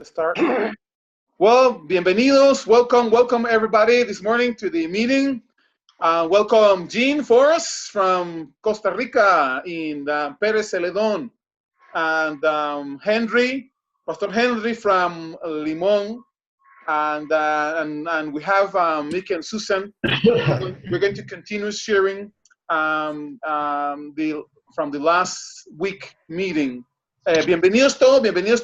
Start. Well, bienvenidos. Welcome everybody this morning to the meeting. Welcome Jean Forrest from Costa Rica in Pérez Celedón, and Pastor Henry from Limón, and we have Mickey and Susan. We're going to continue sharing from the last week meeting. Bienvenidos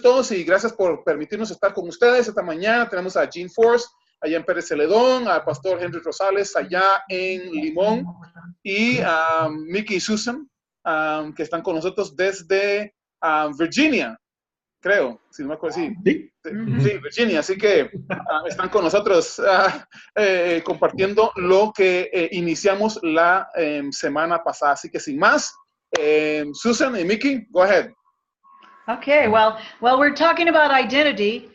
todos y gracias por permitirnos estar con ustedes esta mañana. Tenemos a Jean Force allá en Pérez Celedón, al pastor Henry Rosales allá en Limón y a Mickey y Susan que están con nosotros desde Virginia, creo, si no me acuerdo, sí, Virginia, así que están con nosotros compartiendo lo que iniciamos la semana pasada. Así que sin más, Susan y Mickey, go ahead. Okay, well, we're talking about identity.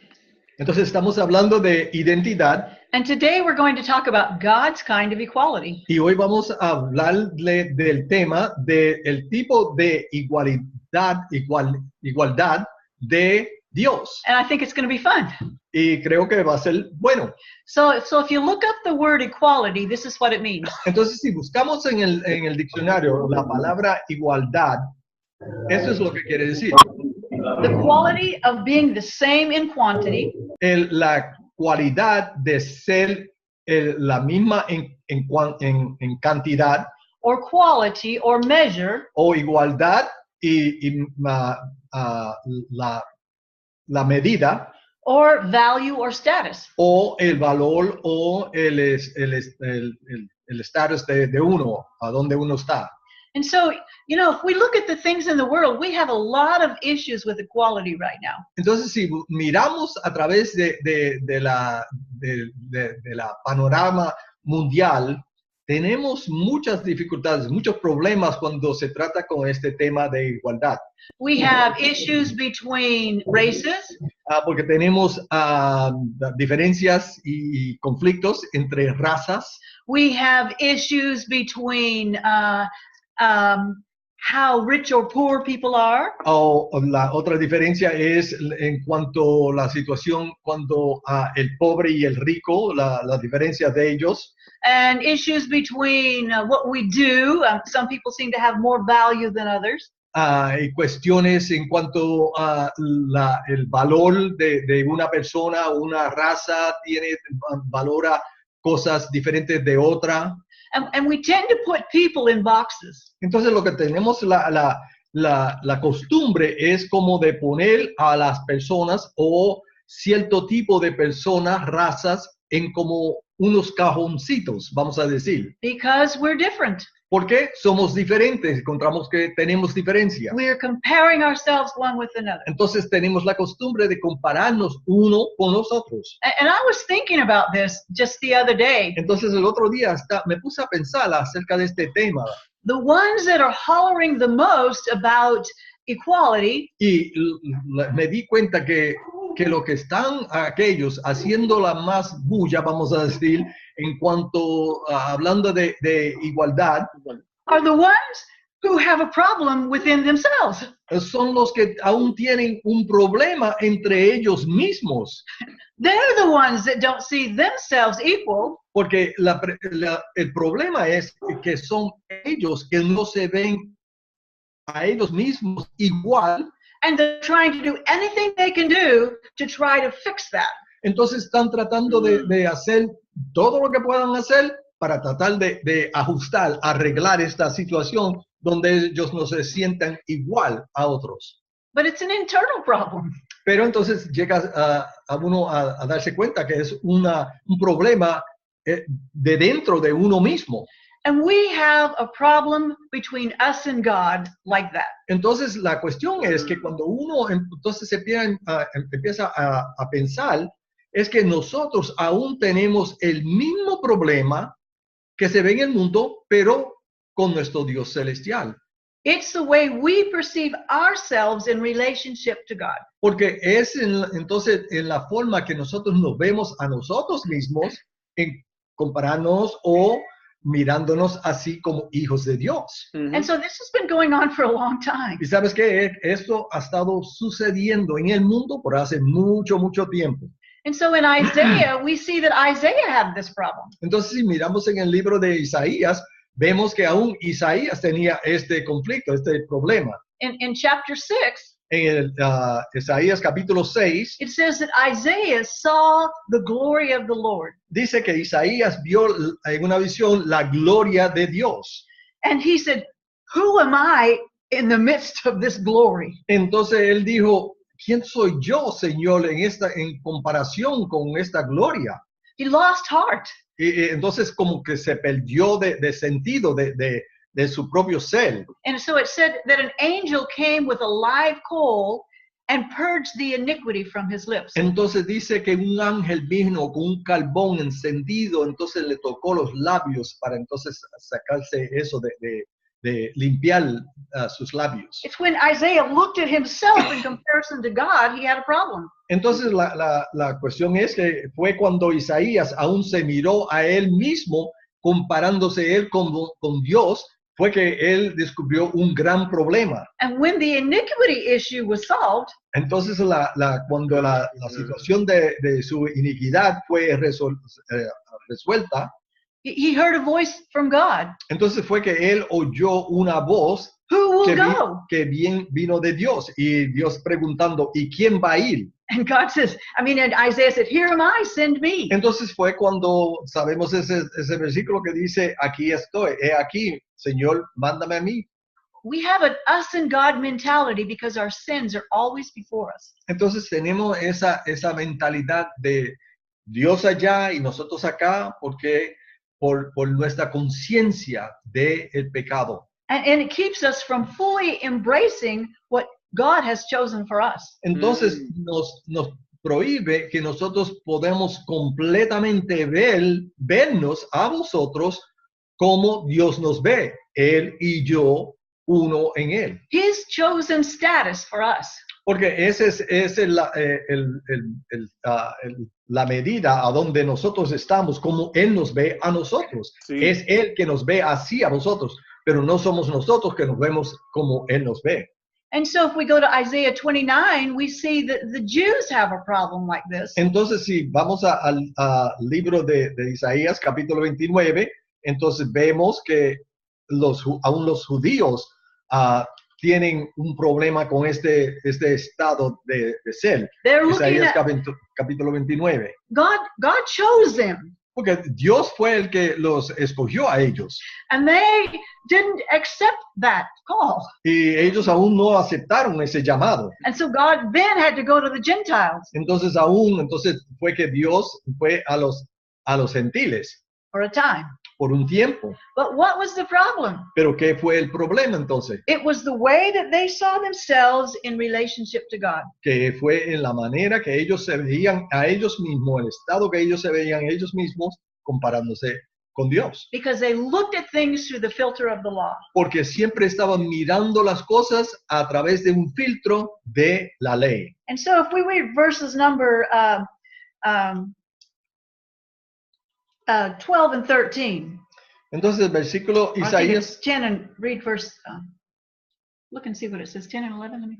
Entonces estamos hablando de identidad. And today we're going to talk about God's kind of equality. Y hoy vamos a hablarle del tema del tipo de igualdad de Dios. And I think it's going to be fun. Y creo que va a ser bueno. So if you look up the word equality, this is what it means. Entonces si buscamos en el diccionario la palabra igualdad, eso es lo que quiere decir. The quality of being the same in quantity. La cualidad de ser la misma en cantidad. Or quality or measure. O igualdad y la medida. Or value or status. O el valor o el estatus de uno, a donde uno está. And so, you know, if we look at the things in the world, we have a lot of issues with equality right now. Entonces, si miramos a través de la panorama mundial, tenemos muchas dificultades, muchos problemas cuando se trata con este tema de igualdad. We have issues between races. Porque tenemos diferencias y conflictos entre razas. We have issues between how rich or poor people are. O la otra diferencia es en cuanto a la situación cuando el pobre y el rico, la diferencia de ellos. And issues between what we do. Some people seem to have more value than others. Y cuestiones en cuanto a el valor de una persona, una raza, valora cosas diferentes de otra. And we tend to put people in boxes. Entonces lo que tenemos la costumbre es como de poner a las personas o cierto tipo de personas, razas, en como unos cajoncitos, vamos a decir. Because we're different. Porque somos diferentes, encontramos que tenemos diferencia. We're comparing ourselves one with another. Entonces tenemos la costumbre de compararnos uno con los otros. And I was thinking about this just the other day. Entonces el otro día me puse a pensar acerca de este tema. The ones that are hollering the most about equality. Y me di cuenta que lo que están aquellos haciendo la más bulla, vamos a decir, en cuanto hablando de igualdad, are the ones who have a problem within themselves. Son los que aún tienen un problema entre ellos mismos. They're the ones that don't see themselves equal. Porque el problema es que son ellos que no se ven a ellos mismos igual. And they're trying to do anything they can do to try to fix that. Entonces están tratando de hacer todo lo que puedan hacer para tratar de ajustar, arreglar esta situación donde ellos no se sientan igual a otros. But it's an internal problem. Pero entonces llega a uno a darse cuenta que es un problema de dentro de uno mismo. And we have a problem between us and God like that. Entonces la cuestión es que cuando uno entonces empieza a pensar es que nosotros aún tenemos el mismo problema que se ve en el mundo, pero con nuestro Dios celestial. It's the way we perceive ourselves in relationship to God. Porque es entonces en la forma que nosotros nos vemos a nosotros mismos en compararnos o mirándonos así como hijos de Dios. Mhm. And so this has been going on for a long time. Y sabes que esto ha estado sucediendo en el mundo por hace mucho, mucho tiempo. And so in Isaiah, we see that Isaiah had this problem. Entonces, si miramos en el libro de Isaías, vemos que aún Isaías tenía este conflicto, este problema. In chapter 6, En el Isaías capítulo 6, it says that Isaiah saw the glory of the Lord. dice que Isaías vio en una visión la gloria de Dios. And he said, who am I in the midst of this glory? Entonces él dijo, ¿quién soy yo, Señor, en comparación con esta gloria? He lost heart. Y entonces como que se perdió de sentido de su propio ser. And so it said that an angel came with a live coal and purged the iniquity from his lips. Entonces dice que un ángel vino con un carbón encendido, entonces le tocó los labios para entonces sacarse eso de limpiar sus labios. It's when Isaiah looked at himself in comparison to God, he had a problem. Entonces la cuestión es que fue cuando Isaías aún se miró a él mismo, comparándose él con Dios, fue que él descubrió un gran problema. And when the iniquity issue was solved, Entonces cuando la situación de su iniquidad fue resuelta, he heard a voice from God. entonces fue que él oyó una voz Who will go? que bien vino de Dios, y Dios preguntando, ¿y quién va a ir? And God says, and Isaiah said, here am I, send me. Entonces fue cuando sabemos ese versículo que dice, aquí estoy, he aquí, Señor, mándame a mí. We have an us and God mentality because our sins are always before us. Entonces tenemos esa mentalidad de Dios allá y nosotros acá, porque por nuestra conciencia del pecado. And it keeps us from fully embracing what God has chosen for us. Entonces nos prohíbe que nosotros podemos completamente vernos a vosotros como Dios nos ve, Él y yo, uno en Él. His chosen status for us. Porque esa es la medida a donde nosotros estamos, como Él nos ve a nosotros. Sí. Es Él que nos ve así a nosotros, pero no somos nosotros que nos vemos como Él nos ve. And so if we go to Isaiah 29, we see that the Jews have a problem like this. Entonces, si vamos al libro de Isaías, capítulo 29, entonces vemos que aún los judíos tienen un problema con este estado de ser. They're looking Isaías at capítulo 29. God chose them, Porque Dios fue el que los escogió a ellos. and they didn't accept that call. Y ellos aún no aceptaron ese llamado. And so God then had to go to the Gentiles Entonces fue que Dios fue a los gentiles for a time. por un tiempo. But what was the problem? Pero ¿qué fue el problema entonces? It was the way that they saw themselves in relationship to God. Que fue en la manera que ellos se veían a ellos mismos, el estado que ellos se veían ellos mismos comparándose con Dios. Because they looked at things through the filter of the law. Porque siempre estaban mirando las cosas a través de un filtro de la ley. And so if we read verses number 12 and 13. Entonces el versículo I think Isaías, it's 10 and read verse, look and see what it says, 10 and 11. Let me,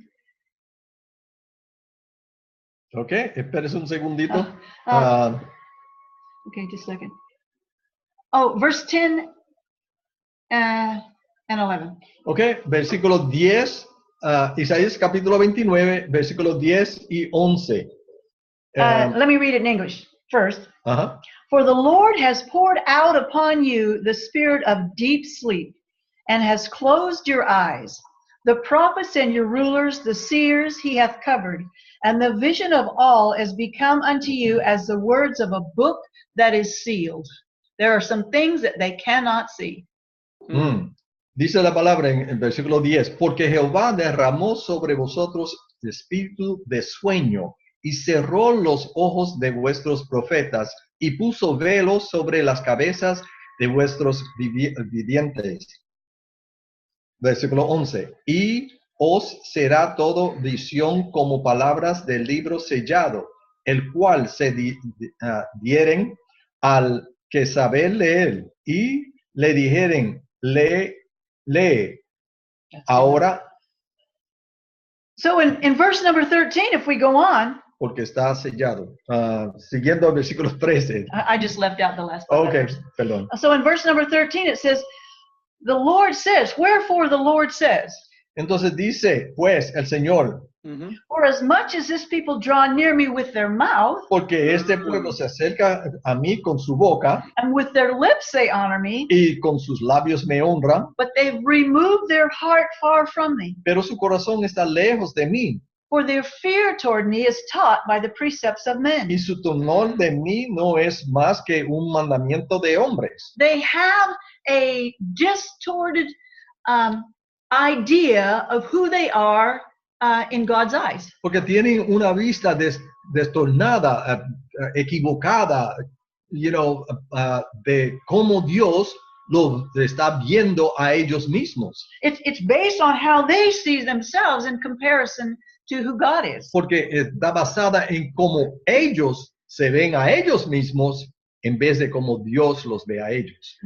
ok, espérese un segundito. okay, just a second. Oh, verse 10 and 11. Ok, versículo 10, Isaías capítulo 29, versículos 10 y 11. Let me read it in English first. Ajá. For the Lord has poured out upon you the spirit of deep sleep and has closed your eyes. The prophets and your rulers, the seers he hath covered, and the vision of all is become unto you as the words of a book that is sealed. There are some things that they cannot see. Dice la palabra en el versículo 10, porque Jehová derramó sobre vosotros el espíritu de sueño y cerró los ojos de vuestros profetas y puso velos sobre las cabezas de vuestros vivientes. Versículo 11, y os será todo visión como palabras del libro sellado, el cual se dieren al que sabe leer, y le dijeren, lee. Ahora, So in verse number 13, if we go on, porque está sellado. Siguiendo el versículo 13. I just left out the last part. Ok, perdón. So in verse number 13, it says, the Lord says, wherefore the Lord says, Entonces dice, pues, el Señor, for as much as this people draw near me with their mouth, porque este pueblo se acerca a mí con su boca and with their lips they honor me, y con sus labios me honran, but they've removed their heart far from me. pero su corazón está lejos de mí For their fear toward me is taught by the precepts of men. y su temor de mí no es más que un mandamiento de hombres. They have a distorted idea of who they are in God's eyes. Porque tienen una vista destornada, equivocada, de cómo Dios los está viendo a ellos mismos. It's based on how they see themselves in comparison to who God is. Porque está basada en cómo ellos se ven a ellos mismos en vez de cómo Dios los ve a ellos.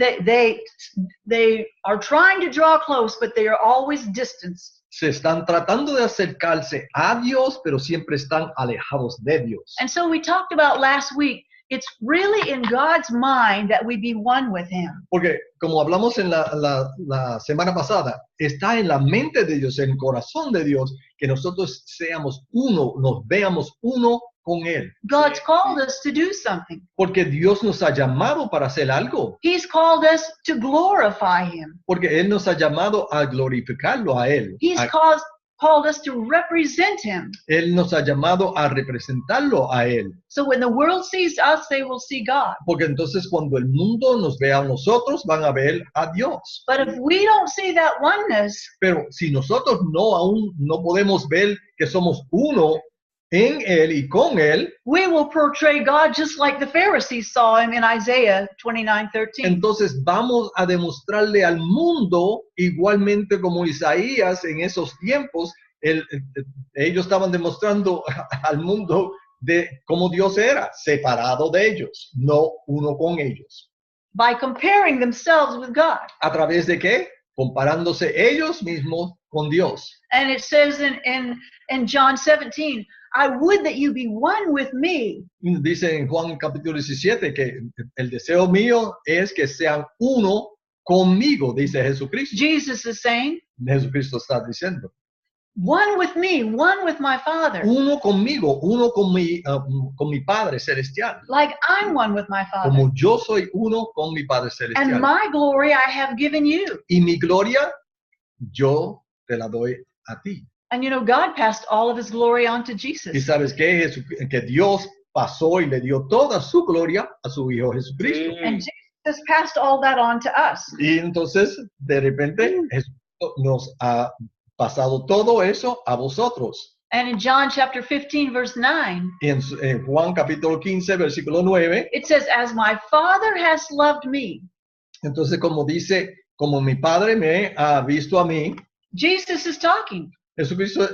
They are trying to draw close, but they are always distanced. Se están tratando de acercarse a Dios, pero siempre están alejados de Dios. And so we talked about last week, it's really in God's mind that we be one with Him. Porque como hablamos en la semana pasada, está en la mente de Dios, en el corazón de Dios, que nosotros seamos uno, nos veamos uno con Él. God's called us to do something. Porque Dios nos ha llamado para hacer algo. He's called us to glorify Him. Porque Él nos ha llamado a glorificarlo a Él. He's called us to represent Him. Él nos ha llamado a representarlo a Él. So when the world sees us, they will see God. Porque entonces cuando el mundo nos vea a nosotros, van a ver a Dios. But if we don't see that oneness, Pero si nosotros aún no podemos ver que somos uno en Él y con Él, we will portray God just like the Pharisees saw Him in Isaiah 29:13. entonces vamos a demostrarle al mundo, igualmente como Isaías en esos tiempos, ellos estaban demostrando al mundo de cómo Dios era, separado de ellos, no uno con ellos. By comparing themselves with God. ¿A través de qué? Comparándose ellos mismos con Dios. And it says in John 17, I would that you be one with me. Dice en Juan capítulo 17 que el deseo mío es que sean uno conmigo, dice Jesucristo. Jesus is saying, Jesucristo está diciendo, one with me, one with my Father. uno conmigo, uno con mi Padre Celestial. Like I'm one with my Father. Como yo soy uno con mi Padre And Celestial. my glory I have given you. Y mi gloria, yo te la doy a ti. And you know, God passed all of His glory on to Y Jesus. sabes qué? Que Dios pasó y le dio toda su gloria a su Hijo Jesucristo. And Jesus passed all that on to us. Y entonces, de repente, Jesucristo nos ha pasado todo eso a vosotros. And in John chapter 15, verse 9, Y en Juan capítulo 15, versículo 9, it says, as my Father has loved me. entonces como dice, como mi Padre me ha visto a mí, Jesus is talking. Jesucristo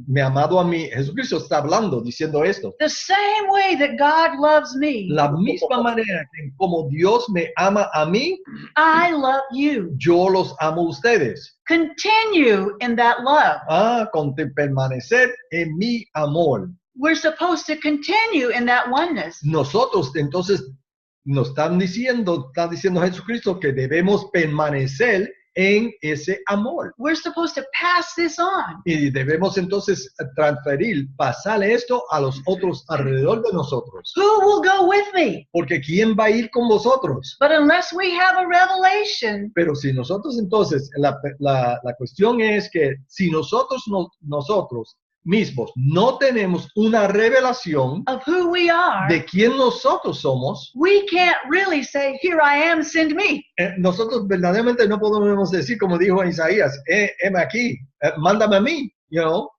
me ha amado a mí. Jesucristo está hablando, diciendo esto. The same way that God loves me, La misma manera que como Dios me ama a mí, I love you. yo los amo a ustedes. Continue in that love. Permanecer en mi amor. We're supposed to continue in that oneness. Nosotros, entonces, nos está diciendo Jesucristo que debemos permanecer en ese amor. We're supposed to pass this on. Y debemos entonces pasar esto a los otros alrededor de nosotros. Who will go with me? Porque ¿quién va a ir con vosotros? But unless we have a revelation Pero si nosotros entonces, la cuestión es que si nosotros mismos no tenemos una revelación of who we are, de quién nosotros somos, we can't really say, here I am, send me. nosotros verdaderamente no podemos decir como dijo Isaías, heme aquí, mándame a mí, you know?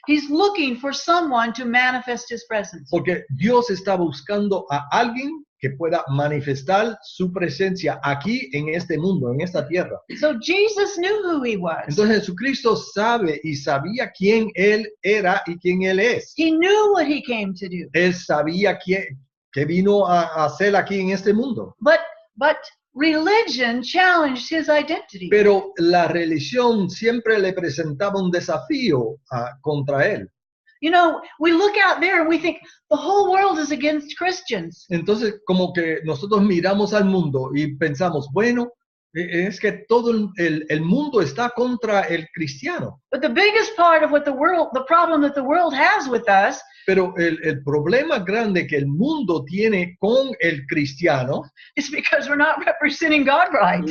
He's looking for someone to manifest His presence. Porque Dios está buscando a alguien que pueda manifestar su presencia aquí en este mundo, en esta tierra. So Jesus knew who He was. Entonces Jesucristo sabe y sabía quién Él era y quién Él es. He knew what He came to do. Él sabía qué vino a hacer aquí en este mundo. But religion challenged his identity. Pero la religión siempre le presentaba un desafío contra él. You know, we look out there and we think the whole world is against Christians. Entonces, como que nosotros miramos al mundo y pensamos, bueno, es que todo el mundo está contra el cristiano. But the biggest part of what the problem that the world has with us Pero el problema grande que el mundo tiene con el cristiano, is because we're not representing God right.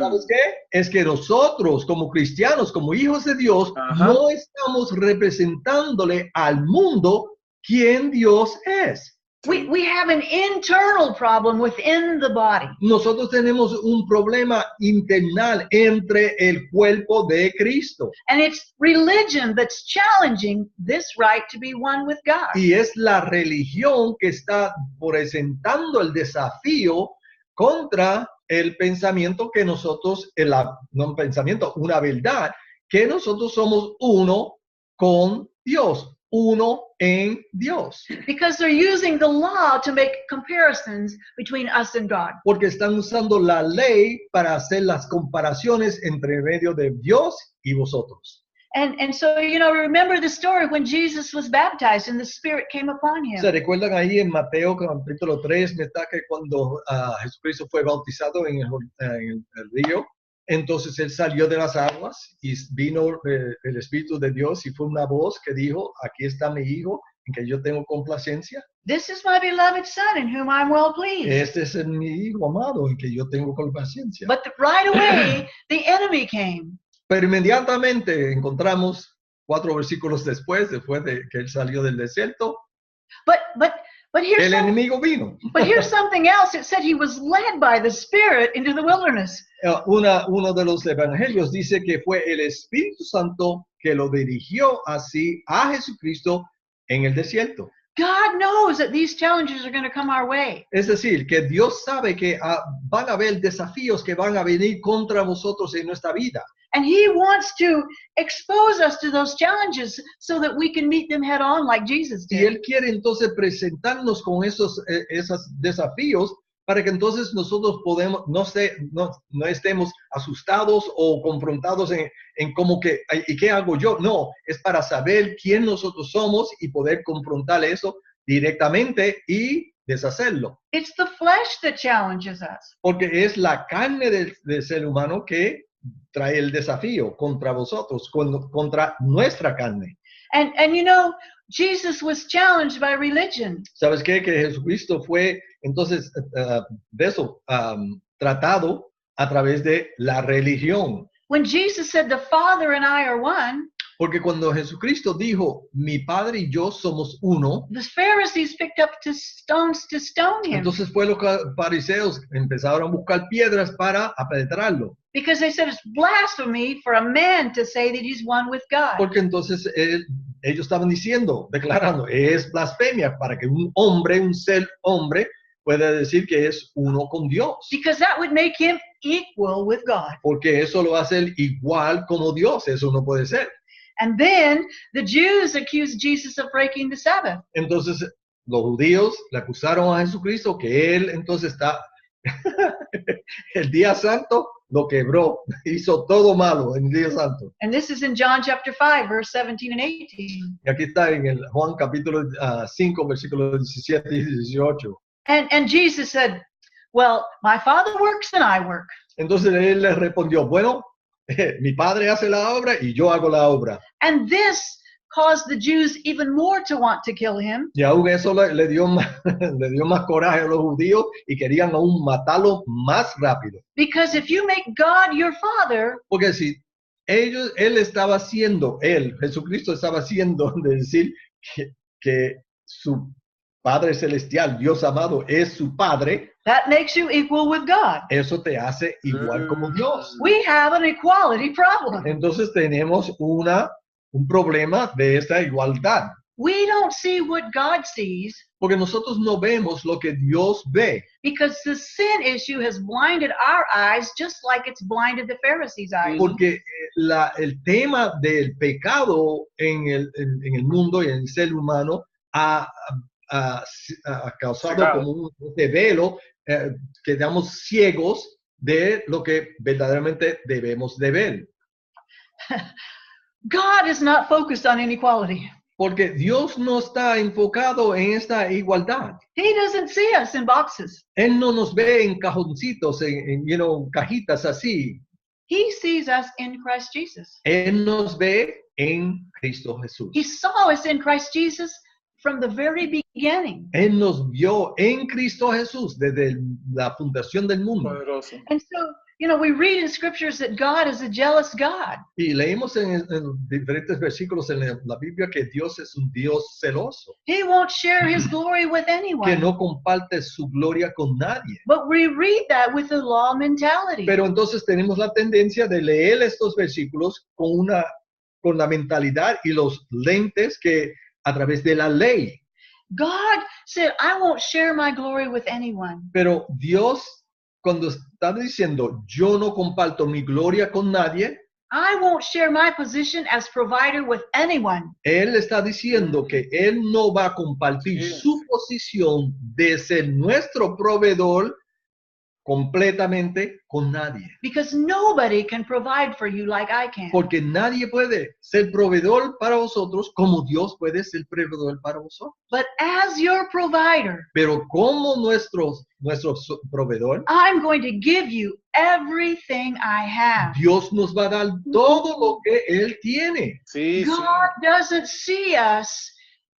¿sabes qué? Es que nosotros como cristianos, como hijos de Dios, Ajá. no estamos representándole al mundo quién Dios es. We have an internal problem within the body. Nosotros tenemos un problema internal entre el cuerpo de Cristo. And it's religion that's challenging this right to be one with God. Y es la religión que está presentando el desafío contra el pensamiento que nosotros, no un pensamiento, una verdad, que nosotros somos uno con Dios, uno en Dios. Because they're using the law to make comparisons between us and God. Porque están usando la ley para hacer las comparaciones entre medio de Dios y vosotros. And so, you know, remember the story when Jesus was baptized and the Spirit came upon him. ¿Se recuerdan ahí en Mateo capítulo 3, que cuando Jesucristo fue bautizado en el río? Entonces él salió de las aguas y vino el Espíritu de Dios y fue una voz que dijo, aquí está mi hijo, en que yo tengo complacencia. This is my beloved Son in whom I'm well pleased. Este es mi hijo amado, en que yo tengo complacencia. But right away, the enemy came. Pero inmediatamente encontramos 4 versículos después de que él salió del desierto, But here's el enemigo vino. something else. It said he was led by the Spirit into the wilderness. Uno de los evangelios dice que fue el Espíritu Santo que lo dirigió así a Jesucristo en el desierto. God knows that these challenges are going to come our way. Es decir, que Dios sabe que van a haber desafíos que van a venir contra vosotros en nuestra vida. And he wants to expose us to those challenges so that we can meet them head on like Jesus Y did. Él quiere entonces presentarnos con esos desafíos para que entonces nosotros no estemos asustados o confrontados en como que, ¿y qué hago yo? No, es para saber quién nosotros somos y poder confrontar eso directamente y deshacerlo. It's the flesh that challenges us. Porque es la carne del ser humano que trae el desafío contra vosotros, contra nuestra carne. And you know, Jesus was challenged by religion. ¿Sabes qué? Que Jesucristo fue entonces de eso tratado a través de la religión. When Jesus said, the Father and I are one, Porque cuando Jesucristo dijo, mi Padre y yo somos uno, the Pharisees picked up stones to stone him. entonces fue los fariseos empezaron a buscar piedras para apedrearlo. Because they said it's blasphemy for a man to say that he's one with God. Porque entonces ellos estaban diciendo, declarando, es blasfemia para que un ser hombre, pueda decir que es uno con Dios. Because that would make him equal with God. Porque eso lo hace igual como Dios, eso no puede ser. And then the Jews accused Jesus of breaking the Sabbath. Entonces los judíos le acusaron a Jesucristo que él entonces está el día santo lo quebró, hizo todo malo en el día santo. And this is in John chapter 5, verse 17 and 18. Y aquí está en el Juan capítulo 5, versículos 17 y 18. And Jesus said, well, my Father works and I work. Entonces él le respondió, bueno, mi padre hace la obra y yo hago la obra. And this caused the Jews even more to want to kill him. Y aún eso le dio más coraje a los judíos y querían aún matarlo más rápido. Because if you make God your Father, Porque si Jesucristo estaba haciendo de decir que su Padre Celestial, Dios amado, es su Padre, that makes you equal with God. eso te hace igual como Dios. We have an equality problem. Entonces tenemos un problema de esta igualdad. We don't see what God sees Porque nosotros no vemos lo que Dios ve. because the sin issue has blinded our eyes just like it's blinded the Pharisees' eyes. Porque el tema del pecado en el mundo y en el ser humano ha causado Cegado. como un velo, quedamos ciegos de lo que verdaderamente debemos de ver. God is not focused on inequality. Porque Dios no está enfocado en esta igualdad. He doesn't see us in boxes. Él no nos ve en cajoncitos, en cajitas así. He sees us in Christ Jesus. Él nos ve en Cristo Jesús. He saw us in Christ Jesus from the very beginning. Él nos vio en Cristo Jesús desde la fundación del mundo. Poderoso. And so, we read in scriptures that God is a jealous God. Y leímos en diferentes versículos en la Biblia que Dios es un Dios celoso, He won't share his glory with que anyone. no comparte su gloria con nadie. But we read that with the law mentality. Pero entonces tenemos la tendencia de leer estos versículos con la mentalidad y los lentes que a través de la ley. God said, I won't share my glory with anyone. Pero Dios, cuando está diciendo, yo no comparto mi gloria con nadie, I won't share my position as provider with anyone. Él está diciendo que Él no va a compartir Sí. su posición de ser nuestro proveedor completamente con nadie. Because nobody can provide for you like I can. Porque nadie puede ser proveedor para vosotros como Dios puede ser proveedor para vosotros. But as your provider, Pero como nuestro proveedor, I'm going to give you everything I have. Dios nos va a dar todo lo que Él tiene. Sí, sí. God doesn't see us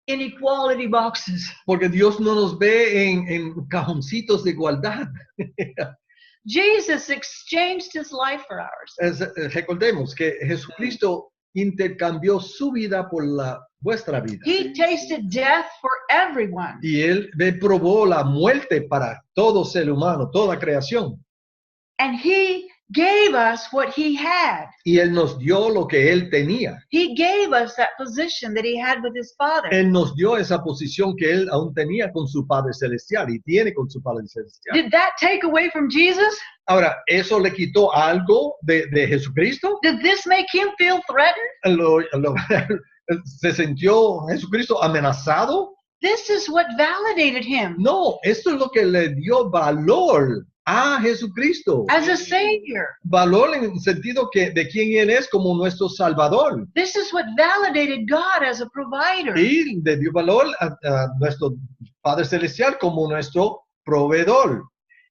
in equality boxes. Porque Dios no nos ve en cajoncitos de igualdad. Jesus exchanged his life for ours. Recordemos que Jesucristo intercambió su vida por vuestra vida. He tasted death for everyone. Y Él probó la muerte para todo ser humano, toda creación. And he gave us what he had. Y Él nos dio lo que Él tenía. He gave us that position that he had with his Father. Él nos dio esa posición que Él aún tenía con su Padre Celestial y tiene con su Padre Celestial. Did that take away from Jesus? Ahora, ¿eso le quitó algo de Jesucristo? Did this make him feel threatened? ¿Se sintió Jesucristo amenazado? This is what validated him No, esto es lo que le dio valor a Jesucristo. as a Savior. Valor en el sentido de quién Él es como nuestro Salvador. This is what validated God as a provider. Y le dio valor a nuestro Padre Celestial como nuestro proveedor.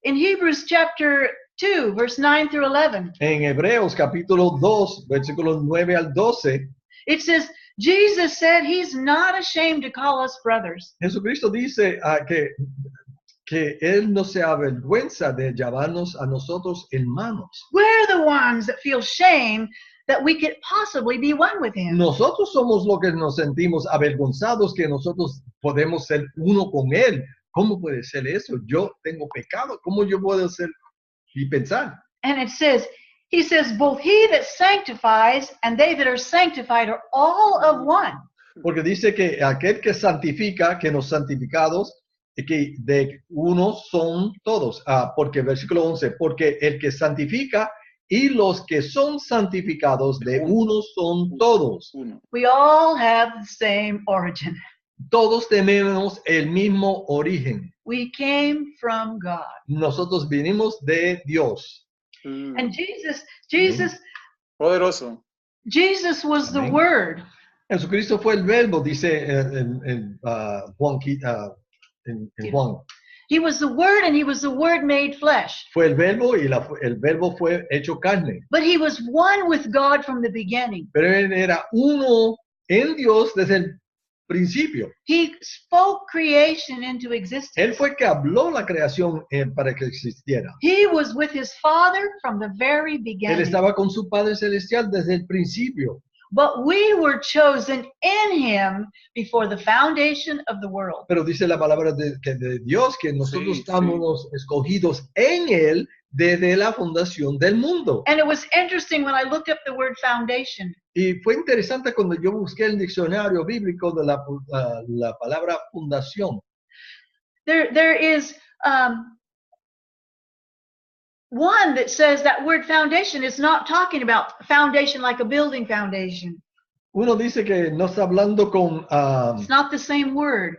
In Hebrews chapter 2, verse 9 through 11, En Hebreos capítulo 2, versículos 9 al 12, it says, Jesus said he's not ashamed to call us brothers. Jesucristo dice que Él no se avergüenza de llamarnos a nosotros hermanos. We're the ones that feel shame that we could possibly be one with him. Nosotros somos los que nos sentimos avergonzados que nosotros podemos ser uno con Él. ¿Cómo puede ser eso? Yo tengo pecado. ¿Cómo yo puedo ser y pensar? And it says, he says, both he that sanctifies and they that are sanctified are all of one. Porque dice que aquel que santifica, que los santificados, que de uno son todos. Porque versículo 11, porque el que santifica y los que son santificados de uno son todos. Uno. We all have the same origin. Todos tenemos el mismo origen. We came from God. Nosotros vinimos de Dios. And Jesus was the Amén. Word. Jesucristo fue el verbo, dice Juan. Juan. He was the Word and he was the Word made flesh. Fue el verbo y el verbo fue hecho carne. But he was one with God from the beginning. Pero él era uno en Dios desde el principio. He spoke creation into Él existence. fue que habló la creación para que existiera. He was with his Father from the very Él beginning. estaba con su Padre Celestial desde el principio. But we were chosen in him before the foundation of the world. Pero dice la palabra de Dios que nosotros Sí, estamos escogidos en Él desde la fundación del mundo. And it was interesting when I looked up the word foundation. Y fue interesante cuando yo busqué el diccionario bíblico de la palabra fundación. There is one that says that word foundation is not talking about foundation like a building foundation. Uno dice que no está hablando con It's not the same word.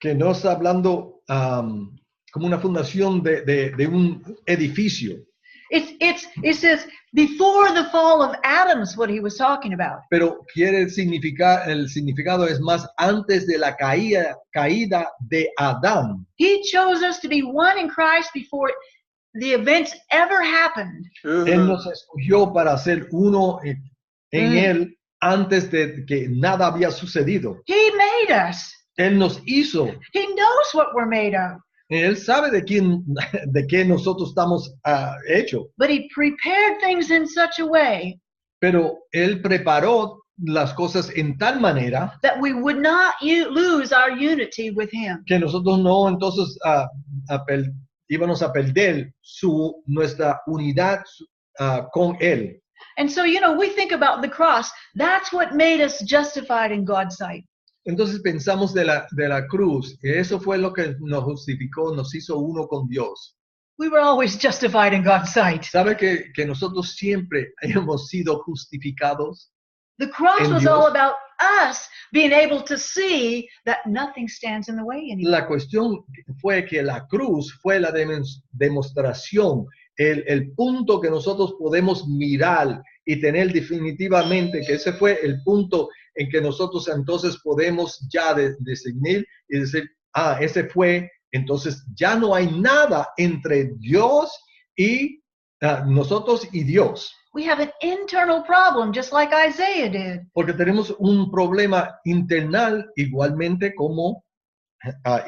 que no está hablando como una fundación de un edificio. It says before the fall of Adam's what he was talking about. Pero el significado es más antes de la caída de Adán. He chose us to be one in Christ before the events ever happened. Él nos escogió para ser uno en Él antes de que nada había sucedido. He made us. Él nos hizo. He knows what we're made of. Él sabe de qué nosotros estamos hechos. But he prepared things in such a way Pero Él preparó las cosas en tal manera that we would not lose our unity with him. que nosotros no entonces íbamos a perder nuestra unidad con Él. And so, we think about the cross. That's what made us justified in God's sight. Entonces pensamos de la cruz, que eso fue lo que nos justificó, nos hizo uno con Dios. We were always justified in God's sight. ¿Sabe que nosotros siempre hemos sido justificados? The cross En was Dios. all about us being able to see that nothing stands in the way anymore. La cuestión fue que la cruz fue la demostración, el punto que nosotros podemos mirar y tener definitivamente, que ese fue el punto en que nosotros entonces podemos ya discernir y decir, ese fue, entonces ya no hay nada entre Dios y nosotros y Dios. We have an internal problem, just like Isaiah did. Porque tenemos un problema internal igualmente como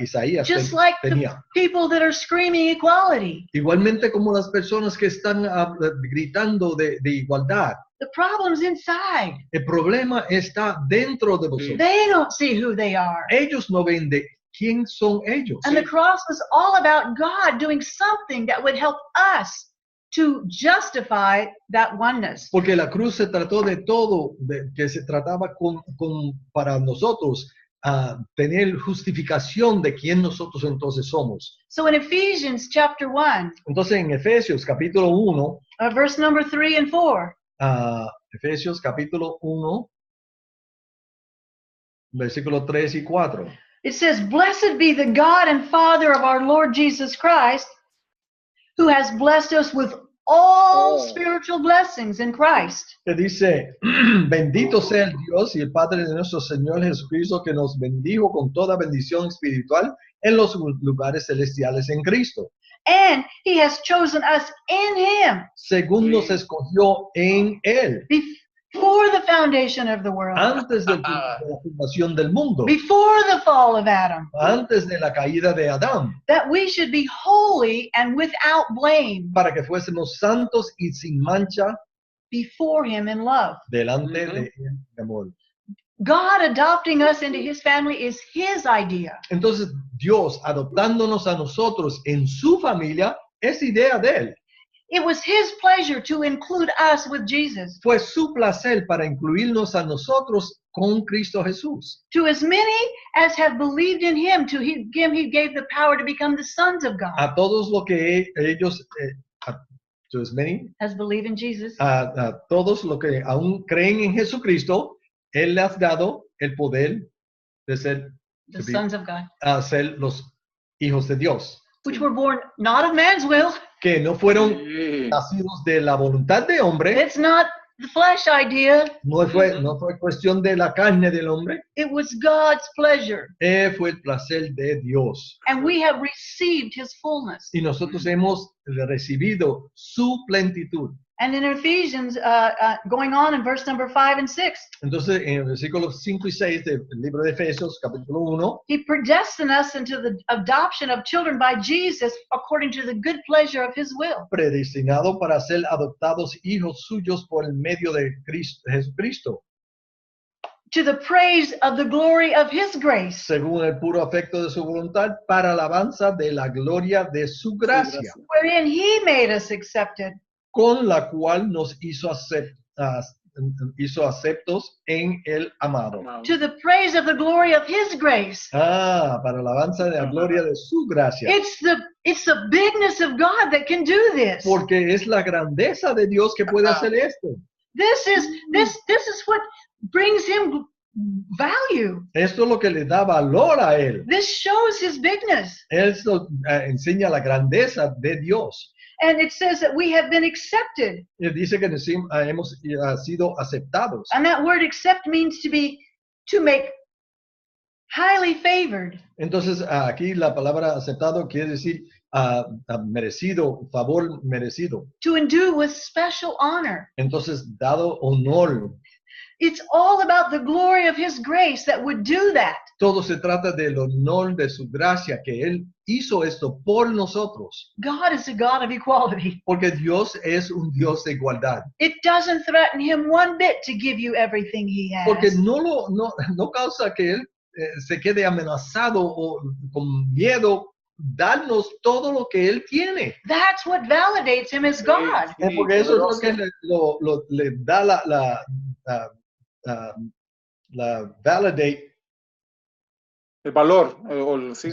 Isaías Just like the tenía. people that are screaming equality. Igualmente como las personas que están gritando de igualdad. The problem's inside. El problema está dentro de vosotros. They don't see who they are. Ellos no ven de quién son ellos. And the cross was all about God doing something that would help us to justify that oneness. Porque la cruz se trató de todo, que se trataba para nosotros tener justificación de quién nosotros entonces somos. So in Ephesians chapter 1, Entonces en Efesios capítulo 1, verse number 3 and 4, Efesios capítulo 1, versículos 3 y 4. it says, "Blessed be the God and Father of our Lord Jesus Christ, who has blessed us with all spiritual blessings in Christ." Que dice, bendito sea el Dios y el Padre de nuestro Señor Jesucristo, que nos bendijo con toda bendición espiritual en los lugares celestiales en Cristo. And he has chosen us in him Según nos escogió en Él, before the foundation of the world, antes de la fundación del mundo, before the fall of Adam, antes de la caída de Adán, that we should be holy and without blame para que fuésemos santos y sin mancha before him in love. delante de Él de amor. God adopting us into his family is his idea. Entonces, Dios adoptándonos a nosotros en su familia es idea de Él. It was his pleasure to include us with Jesus. Fue su placer para incluirnos a nosotros con Cristo Jesús. To as many as have believed in him, to him he gave the power to become the sons of God. A todos los que ellos, to as many, Has believed in Jesus. a todos los que aún creen en Jesucristo, Él les ha dado el poder de ser, The sons of God, ser los hijos de Dios, which were born not of man's will. que no fueron Sí. nacidos de la voluntad de hombre, It's not the flesh idea. no fue cuestión de la carne del hombre, It was God's pleasure. fue el placer de Dios. And we have received his fullness. Y nosotros hemos recibido su plenitud. And in Ephesians, going on in verse number 5 and 6, Entonces, en el versículo 5 y 6 del libro de Efesios, capítulo 1, he predestined us into the adoption of children by Jesus according to the good pleasure of his will, predestinado para ser adoptados hijos suyos por el medio de Jesucristo, to the praise of the glory of his grace, según el puro afecto de su voluntad, para alabanza de la gloria de su gracia, wherein he made us accepted con la cual nos hizo aceptos en el amado. to the praise of the glory of his grace. Para alabanza de la gloria de su gracia. It's the bigness of God that can do this. Porque es la grandeza de Dios que puede hacer esto. This is what brings him value. Esto es lo que le da valor a él. This shows his bigness. Esto enseña la grandeza de Dios. And it says that we have been accepted. Y dice que hemos sido aceptados. And that word accept means to make highly favored. Entonces, aquí la palabra aceptado quiere decir merecido, favor merecido. To endue with special honor. Entonces, dado honor. It's all about the glory of his grace that would do that. Todo se trata del honor de su gracia, que Él hizo esto por nosotros. God is a God of equality. Porque Dios es un Dios de igualdad. It doesn't threaten him one bit to give you everything he has. Porque no causa que Él se quede amenazado o con miedo darnos todo lo que Él tiene. That's what validates him as God. Porque eso es lo que le da la validate. El valor, Sí,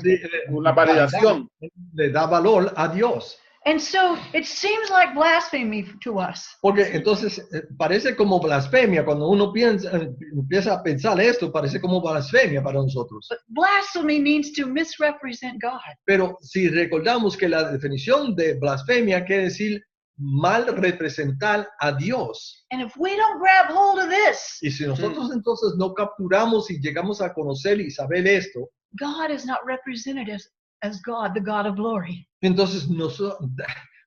una validación. Le da valor a Dios. And so it seems like blasphemy to us. Porque entonces parece como blasfemia cuando uno empieza a pensar esto, parece como blasfemia para nosotros. But blasphemy means to misrepresent God. Pero si recordamos que la definición de blasfemia quiere decir mal representar a Dios. And if we don't grab hold of this, Y si nosotros entonces no capturamos y llegamos a conocer y saber esto, God is not represented as God, the God of glory. entonces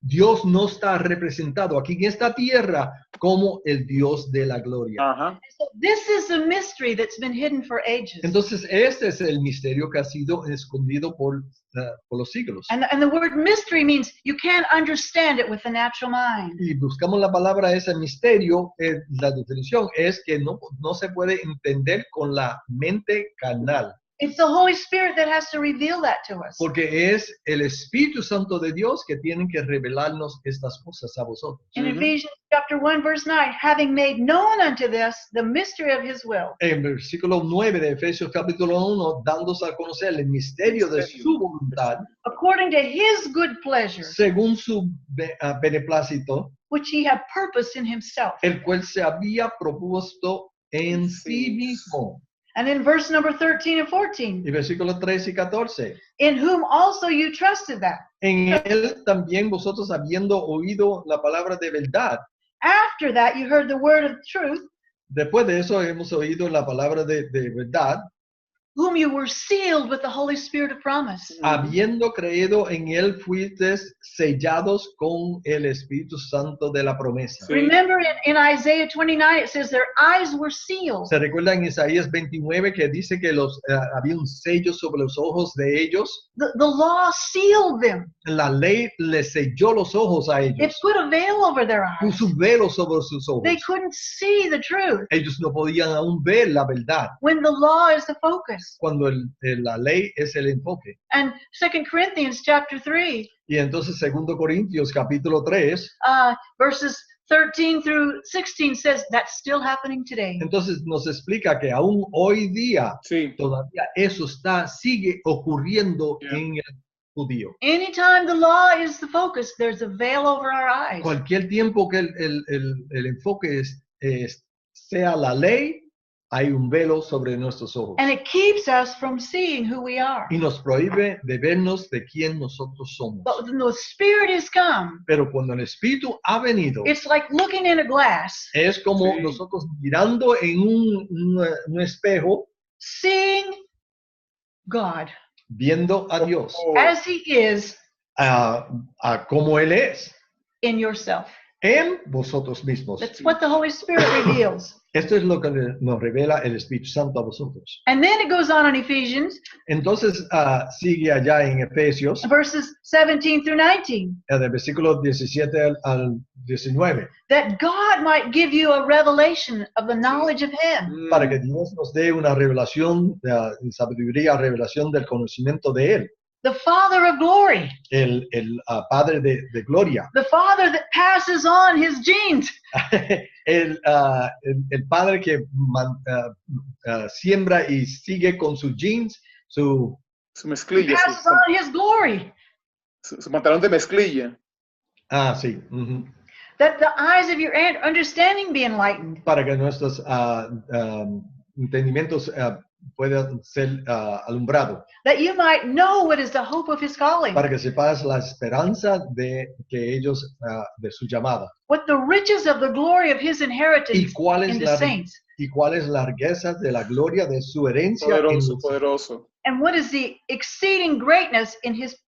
Dios no está representado aquí en esta tierra como el Dios de la gloria. Ajá. So this is a mystery that's been hidden for ages. Entonces este es el misterio que ha sido escondido por los siglos. And the word mystery means you can't understand it with the natural mind. Y buscamos la palabra ese misterio, la definición es que no se puede entender con la mente carnal. It's the Holy Spirit that has to reveal that to us. Porque es el Espíritu Santo de Dios que tiene que revelarnos estas cosas a vosotros. In Ephesians chapter 1 verse 9, having made known unto this the mystery of his will. En versículo 9 de Efesios capítulo 1, dándose a conocer el misterio de su voluntad, According to his good pleasure, según su beneplácito, which he had purposed in himself. el cual se había propuesto en sí mismo. And in verse number 13 and 14, Y versículos 13 y 14. in whom also you trusted that. En él también vosotros habiendo oído la palabra de verdad. After that you heard the word of truth, Después de eso hemos oído la palabra de verdad. whom you were sealed with the Holy Spirit of promise. Habiendo creído en él, fuisteis sellados con el Espíritu Santo de la promesa. Sí. Remember in Isaiah 29, it says their eyes were sealed. ¿Se recuerda en Isaías 29 que dice que había un sello sobre los ojos de ellos? The law sealed them. La ley les selló los ojos a It ellos. put a veil over their eyes. Puso un velo sobre sus ojos. They couldn't see the truth Ellos no podían aún ver la verdad when the law is the focus. cuando la ley es el enfoque. And 2 Corinthians chapter 3, Y entonces 2 Corintios capítulo 3, verses 13 through 16 says that's still happening today. entonces nos explica que aún hoy día Sí. todavía eso sigue ocurriendo Yeah. en el judío. Anytime the law is the focus, there's a veil over our eyes. Cualquier tiempo que el enfoque sea la ley, hay un velo sobre nuestros ojos. And it keeps us from seeing who we are. Y nos prohíbe de vernos de quién nosotros somos. But when the Spirit has come, Pero cuando el Espíritu ha venido, it's like looking in a glass, es como Sí. nosotros mirando en un espejo, seeing God viendo a Dios, Oh, as He is a como Él es, in yourself. en vosotros mismos. That's what the Holy Spirit reveals. Esto es lo que nos revela el Espíritu Santo a vosotros. And then it goes on in Ephesians, Entonces sigue allá en Efesios, verses 17 through 19, del versículo 17 al 19, that God might give you a revelation of the knowledge of Him, para que Dios nos dé una revelación de sabiduría, revelación del conocimiento de Él, the Father of glory, el Padre de gloria, the Father that passes on His genes, el Padre que siembra y sigue con sus jeans, su su mezclilla, passes on His glory, su pantalón de mezclilla. sí, that the eyes of your understanding be enlightened, para que nuestros entendimientos pueda ser alumbrado, that you might know what is the hope of his calling, para que sepas la esperanza de que ellos de su llamada what the riches of the glory of his y inheritance cuál in es the la saints, riqueza de la gloria de su herencia en Poderoso, los poderoso. and what is the exceeding greatness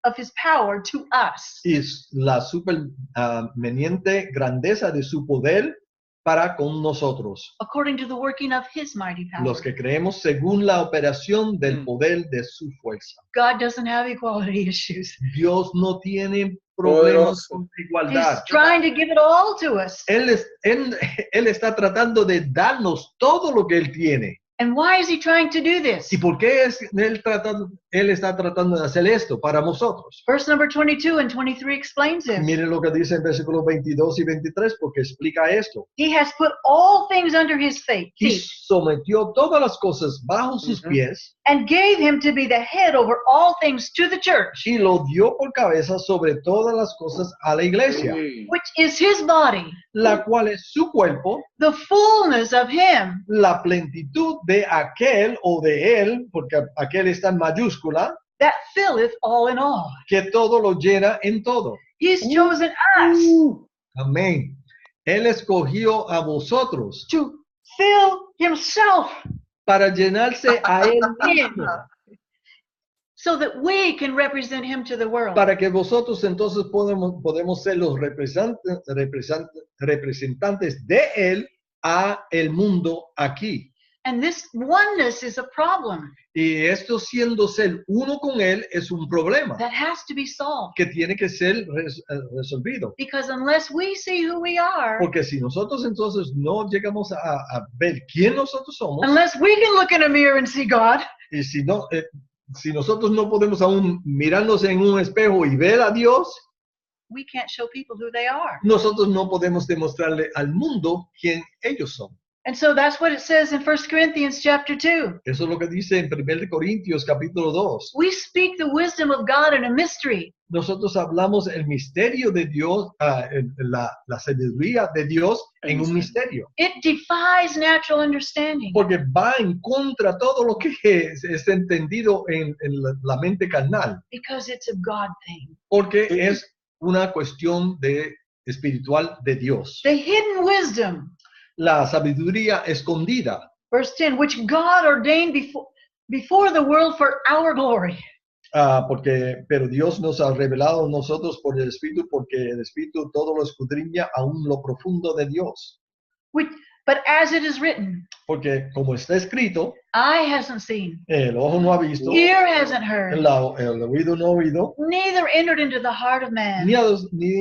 of his power to us, y la superveniente grandeza de su poder para con nosotros, according to the working of his mighty power. los que creemos según la operación del Mm. poder de su fuerza. God doesn't have equality issues. Dios no tiene problemas Poderoso. con He's igualdad. trying to give it all to us. Él está tratando de darnos todo lo que Él tiene. And why is he trying to do this? ¿Y por qué Él está tratando de hacer esto para nosotros? Verse number 22 and 23 explains this. Miren lo que dice en versículos 22 y 23 porque explica esto. He has put all things under his feet Y sometió todas las cosas bajo sus Ujú. pies and gave him to be the head over all things to the church, y lo dio por cabeza sobre todas las cosas a la iglesia, Sí. which is his body, la cual es su cuerpo, the fullness of him la plenitud de aquel o de él, porque aquel está en mayúscula, that filleth all in all. que todo lo llena en todo. He's chosen us Amén. Él escogió a vosotros to fill himself para llenarse a él mismo, so that we can represent him to the world. para que vosotros entonces podemos ser los representantes de él a el mundo aquí. And this oneness is a problem Y esto siendo ser uno con él es un problema that has to be solved. que tiene que ser resolvido. Because unless we see who we are, Porque si nosotros entonces no llegamos a ver quién nosotros somos, unless we can look in a mirror and see God, y si nosotros no podemos aún mirarnos en un espejo y ver a Dios, we can't show people who they are. nosotros no podemos demostrarle al mundo quién ellos son. And so that's what it says in 1 Corinthians chapter 2. Eso es lo que dice en 1 Corintios capítulo 2. We speak the wisdom of God in a mystery, Nosotros hablamos el misterio de Dios, la sabiduría de Dios en un misterio. it defies natural understanding. Porque va en contra todo lo que es entendido en la mente carnal. Because it's a God thing. Porque es una cuestión espiritual de Dios. The hidden wisdom, La sabiduría escondida. verse 10, which God ordained before the world for our glory. Pero Dios nos ha revelado a nosotros por el Espíritu, porque el Espíritu todo lo escudriña aún lo profundo de Dios. But as it is written, Porque como está escrito, eye hasn't seen, el ojo no ha visto, ear hasn't heard, el oído no ha oído, neither entered into the heart of man ni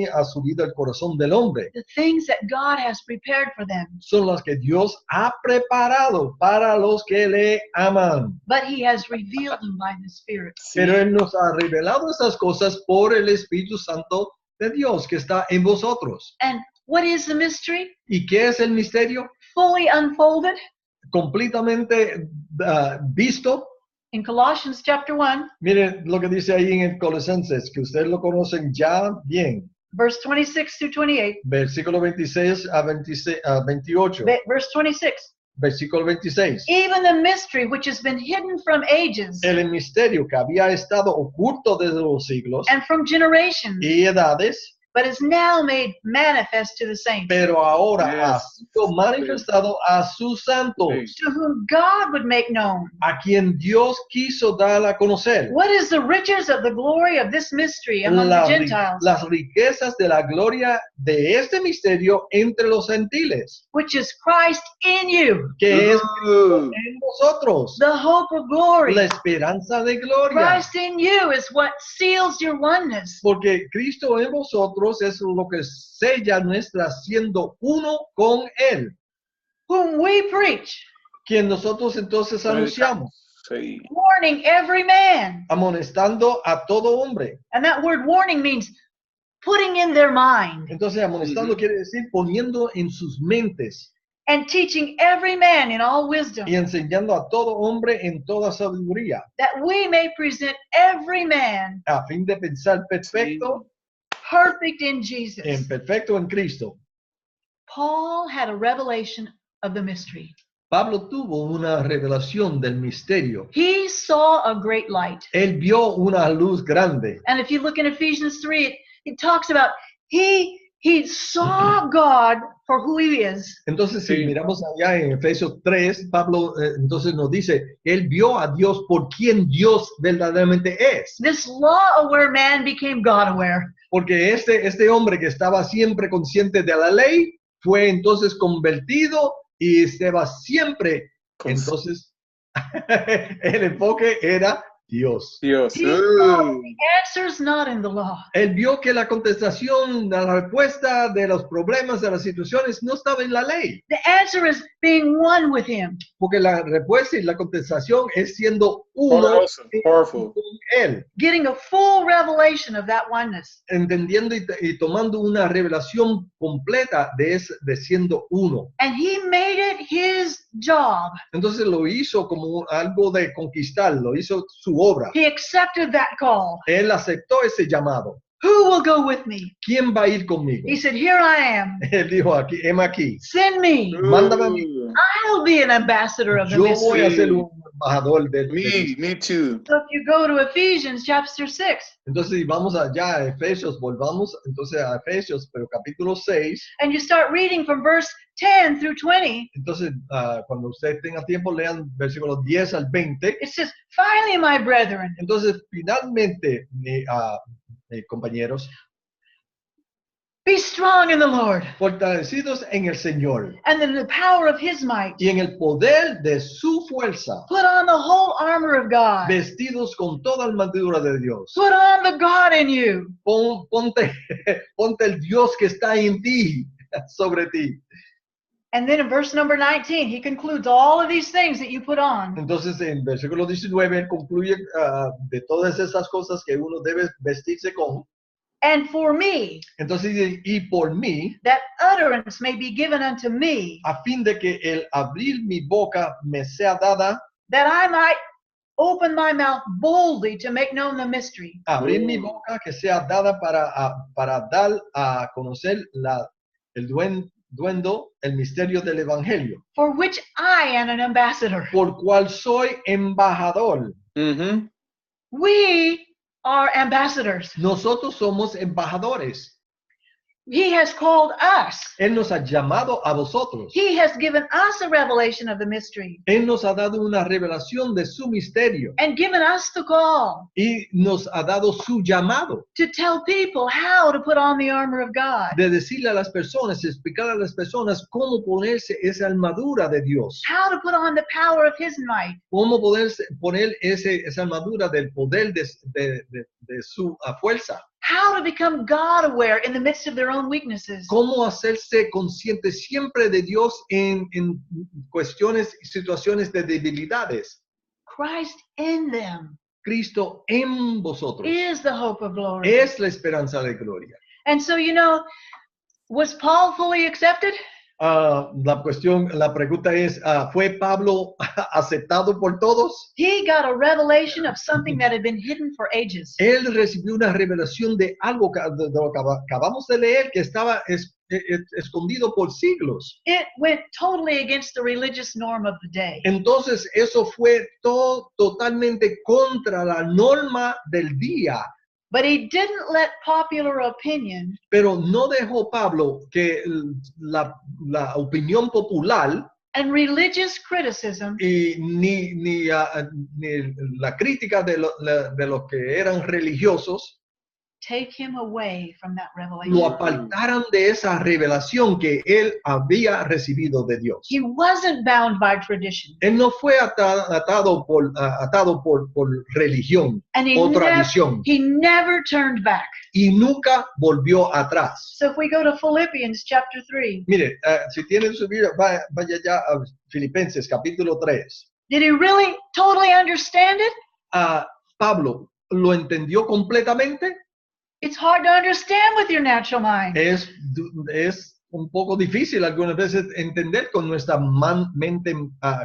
ha subido al corazón del hombre. the things that God has prepared for them. Son las que Dios ha preparado para los que le aman. But he has revealed them by the Spirit. Pero Él nos ha revelado estas cosas por el Espíritu Santo de Dios que está en vosotros. And what is the mystery? ¿Y qué es el misterio? Fully unfolded Completamente visto. in Colossians chapter 1, Miren lo que dice ahí en el Colosenses, que ustedes lo conocen ya bien. verse 26 through 28. Versículo 26 a 28. Verse 26. Versículo 26. Even the mystery which has been hidden from ages El misterio que había estado oculto desde los siglos and from generations, y edades, but is now made manifest to the saints, pero ahora ha Yes. sido manifestado a sus santos, to whom God would make known a quien Dios quiso dar a conocer what is the riches of the glory of this mystery among the Gentiles, las riquezas de la gloria de este misterio entre los gentiles, which is Christ in you, que es Ooh. en vosotros, the hope of glory. la esperanza de gloria. Christ in you is what seals your oneness. Porque Cristo en vosotros es lo que sella nuestra siendo uno con Él, Whom we preach, quien nosotros entonces anunciamos, Sí. warning every man. amonestando a todo hombre. And that word warning means putting in their mind Entonces amonestando quiere decir poniendo en sus mentes and teaching every man in all wisdom, y enseñando a todo hombre en toda sabiduría, that we may present every man a fin de pensar perfecto perfect in Jesus. en Cristo. Paul had a revelation of the mystery. Pablo tuvo una revelación del misterio. He saw a great light. Él vio una luz grande. And if you look in Ephesians 3, it talks about he saw God for who he is. Entonces, si Sí. miramos allá en Efesios 3, Pablo entonces nos dice, él vio a Dios por quien Dios verdaderamente es. This law-aware man became God-aware. Porque este hombre que estaba siempre consciente de la ley, fue entonces convertido y estaba siempre, entonces, el enfoque era Dios. Dios. He saw the answers not in the law. Él vio que la contestación, la respuesta de los problemas, de las situaciones, no estaba en la ley. The answer is being one with him. Porque la respuesta y la contestación es siendo uno Poderoso, powerful. con Él. Getting a full revelation of that oneness. Entendiendo y tomando una revelación completa de siendo uno. And he made it his job. Entonces lo hizo como algo de conquistar, lo hizo su obra. He accepted that call. Él aceptó ese llamado. Who will go with me? ¿Quién va a ir conmigo? He said, here I am. Él dijo, aquí, heme aquí. Send me. Mándame a mí. I'll be an ambassador of the Yo voy a mystery. ser un embajador del Me too. So if you go to Ephesians chapter 6, Entonces, si vamos allá a Efesios, volvamos entonces a Efesios, pero capítulo 6. and you start reading from verse 10 through 20, Entonces, cuando usted tenga tiempo, lean versículos 10 al 20. it says, finally, my brethren, Entonces, finalmente, compañeros, be strong in the Lord fortalecidos en el Señor and in the power of his might. y en el poder de su fuerza, Put on the whole armor of God. vestidos con toda armadura de Dios. Put on the God in you. Ponte el Dios que está en ti, sobre ti. And then in verse number 19, he concludes all of these things that you put on. Entonces, en versículo 19, él concluye de todas esas cosas que uno debe vestirse con. And for me, Entonces, y por mí, that utterance may be given unto me, a fin de que el abrir mi boca me sea dada, that I might open my mouth boldly to make known the mystery, abrir mi boca que sea dada para dar a conocer el duendo, el misterio del evangelio, for which I am an ambassador. por cual soy embajador. Mm-hmm. We are ambassadors. Nosotros somos embajadores. He has called us. Él nos ha llamado a vosotros. He has given us a revelation of the mystery Él nos ha dado una revelación de su misterio and given us the call y nos ha dado su llamado to tell people how to put on the armor of God, de decirle a las personas, explicar a las personas cómo ponerse esa armadura de Dios, how to put on the power of his might, cómo poner esa armadura del poder de su fuerza, how to become God aware in the midst of their own weaknesses. cómo hacerse consciente siempre de Dios en cuestiones y situaciones de debilidades. Christ in them Cristo en vosotros is the hope of glory. es la esperanza de gloria. And so, was Paul fully accepted? La pregunta es, ¿fue Pablo aceptado por todos? He got a revelation of something that had been hidden for ages. Él recibió una revelación de algo de lo que acabamos de leer que estaba escondido por siglos. It went totally against the religious norm of the day. Entonces eso fue totalmente contra la norma del día. But he didn't let popular opinion Pero no dejó Pablo que la opinión popular and religious criticism y ni la crítica de los que eran religiosos take him away from that lo revelation. apartaran de esa revelación que él había recibido de Dios. He wasn't bound by tradition. Él no fue atado por religión And o tradición he never turned back. y nunca volvió atrás. So if we go to Philippians chapter 3, Mire, si tienen su Biblia, vaya ya a Filipenses capítulo 3. did he really totally understand it? Pablo, ¿lo entendió completamente? It's hard to understand with your natural mind. Es un poco difícil algunas veces entender con nuestra mente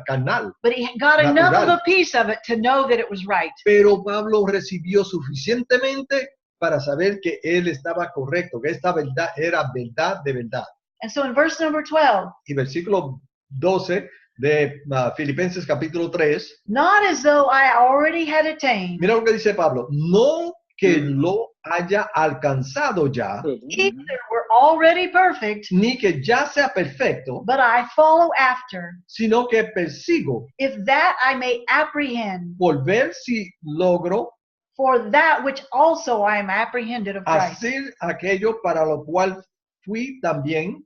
carnal. But he got enough Natural. of a piece of it to know that it was right. Pero Pablo recibió suficientemente para saber que él estaba correcto, que esta verdad era verdad de verdad. And so in verse number 12, Y versículo 12 de Filipenses capítulo 3, not as though I already had attained, mira lo que dice Pablo, no que lo haya alcanzado ya, either were already perfect, ni que ya sea perfecto, but I follow after, sino que persigo if that I may apprehend, por ver si logro for that which also I am apprehended of Christ. hacer aquello para lo cual fui también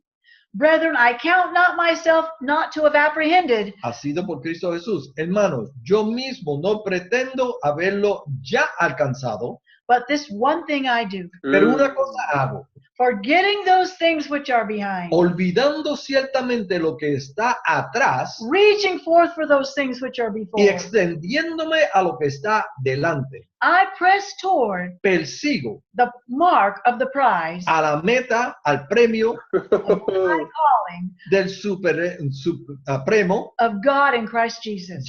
Brethren, I count not myself not to have apprehended, asido por Cristo Jesús. Hermanos, yo mismo no pretendo haberlo ya alcanzado, but this one thing I do, pero una cosa hago, forgetting those things which are behind, olvidando ciertamente lo que está atrás reaching forth for those things which are y before. extendiéndome a lo que está delante. I press toward Persigo the mark of the prize a la meta, al premio of the high calling del supremo of God in Christ Jesus.